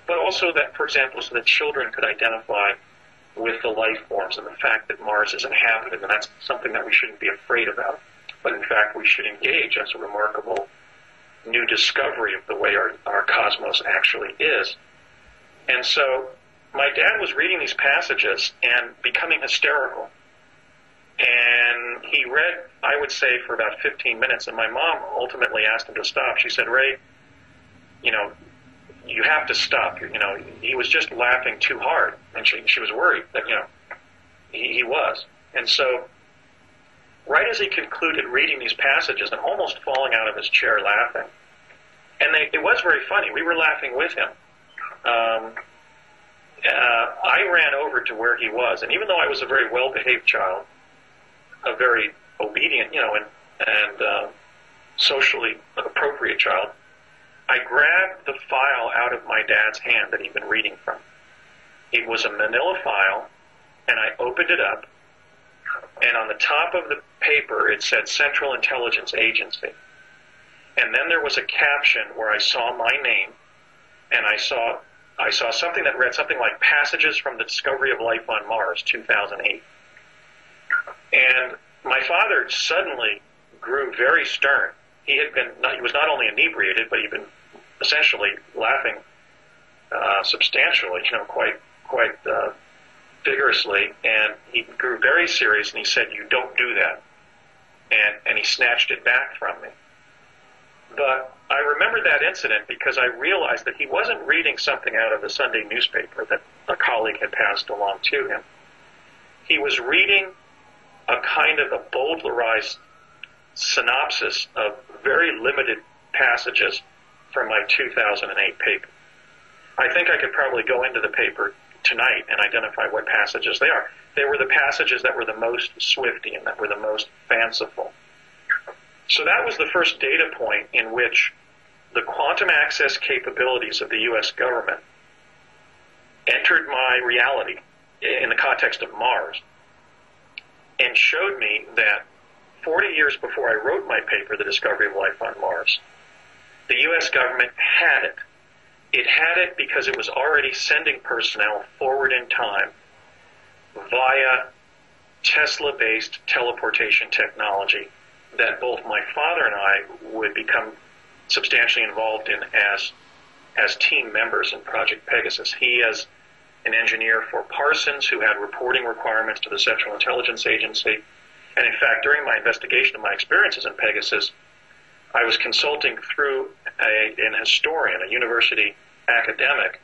but also that, for example, so that children could identify with the life forms and the fact that Mars is inhabited, and that's something that we shouldn't be afraid about, but in fact we should engage as a remarkable new discovery of the way our cosmos actually is. And so my dad was reading these passages and becoming hysterical. And he read, I would say, for about 15 minutes, and my mom ultimately asked him to stop. She said, "Ray, you have to stop. He was just laughing too hard." And she was worried that, he was. And so right as he concluded reading these passages and almost falling out of his chair laughing, and it was very funny. We were laughing with him. I ran over to where he was, and even though I was a very well-behaved child, a very obedient, and socially appropriate child, I grabbed the file out of my dad's hand that he'd been reading from. It was a manila file, and I opened it up, and on the top of the paper it said Central Intelligence Agency. And then there was a caption where I saw my name, and I saw something that read something like Passages from the Discovery of Life on Mars, 2008. And my father suddenly grew very stern. He was not only inebriated, but he'd been essentially laughing substantially, quite vigorously. And he grew very serious, and he said, "You don't do that." And he snatched it back from me. But I remember that incident because I realized that he wasn't reading something out of the Sunday newspaper that a colleague had passed along to him. He was reading a kind of a bowdlerized synopsis of very limited passages from my 2008 paper. I think I could probably go into the paper tonight and identify what passages they are. They were the passages that were the most Swiftian, that were the most fanciful. So that was the first data point in which the quantum access capabilities of the U.S. government entered my reality in the context of Mars and showed me that 40 years before I wrote my paper, The Discovery of Life on Mars, the U.S. government had it. It had it because it was already sending personnel forward in time via Tesla-based teleportation technology that both my father and I would become substantially involved in as team members in Project Pegasus. He as an engineer for Parsons, who had reporting requirements to the Central Intelligence Agency. And in fact, during my investigation of my experiences in Pegasus, I was consulting through an historian, a university academic,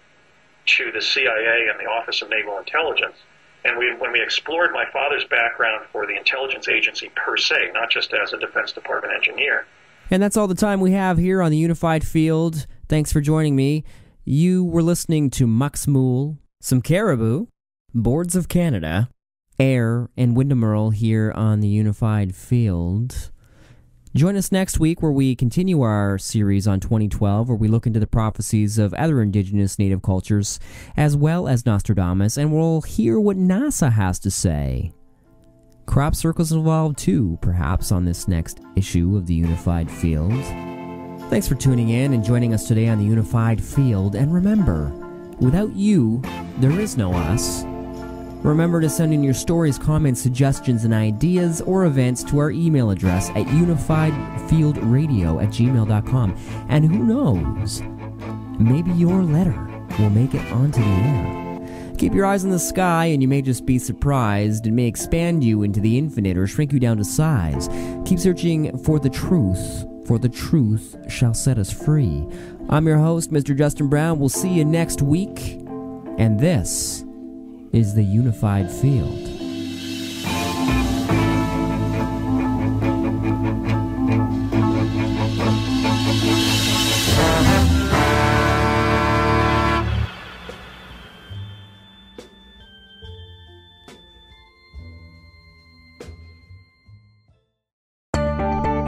to the CIA and the Office of Naval Intelligence. And when we explored my father's background for the intelligence agency per se, not just as a Defense Department engineer. And that's all the time we have here on the Unified Field. Thanks for joining me. You were listening to Muxmool, some Caribou, Boards of Canada, Air, and Windermere here on the Unified Field. Join us next week where we continue our series on 2012, where we look into the prophecies of other indigenous native cultures, as well as Nostradamus, and we'll hear what NASA has to say. Crop circles involved too, perhaps, on this next issue of the Unified Field. Thanks for tuning in and joining us today on the Unified Field, and remember, without you, there is no us. Remember to send in your stories, comments, suggestions, and ideas or events to our email address at unifiedfieldradio@gmail.com. And who knows, maybe your letter will make it onto the air. Keep your eyes on the sky and you may just be surprised. It may expand you into the infinite or shrink you down to size. Keep searching for the truth shall set us free. I'm your host, Mr. Justin Brown. We'll see you next week. And this is the Unified Field.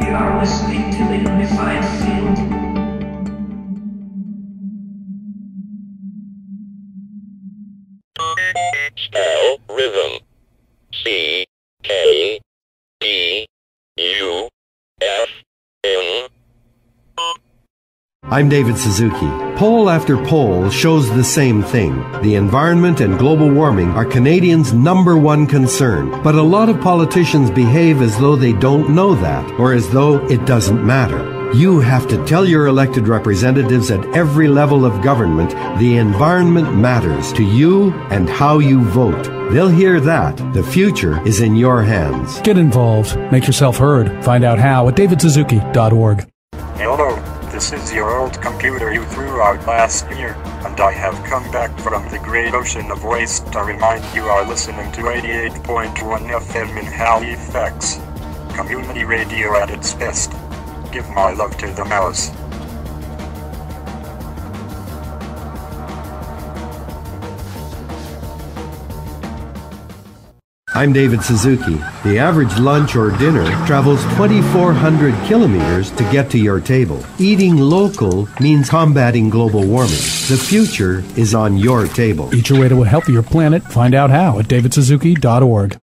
You are listening to the Unified Field. Spell rhythm. C-K-E-U-F-M. I'm David Suzuki. Poll after poll shows the same thing. The environment and global warming are Canadians' #1 concern. But a lot of politicians behave as though they don't know that, or as though it doesn't matter. You have to tell your elected representatives at every level of government the environment matters to you and how you vote. They'll hear that. The future is in your hands. Get involved. Make yourself heard. Find out how at davidsuzuki.org. Hello, this is your old computer you threw out last year, and I have come back from the great ocean of waste to remind you are listening to 88.1 FM in Halifax. Community radio at its best. Give my love to the mouse. I'm David Suzuki. The average lunch or dinner travels 2,400 kilometers to get to your table. Eating local means combating global warming. The future is on your table. Eat your way to a healthier planet. Find out how at davidsuzuki.org.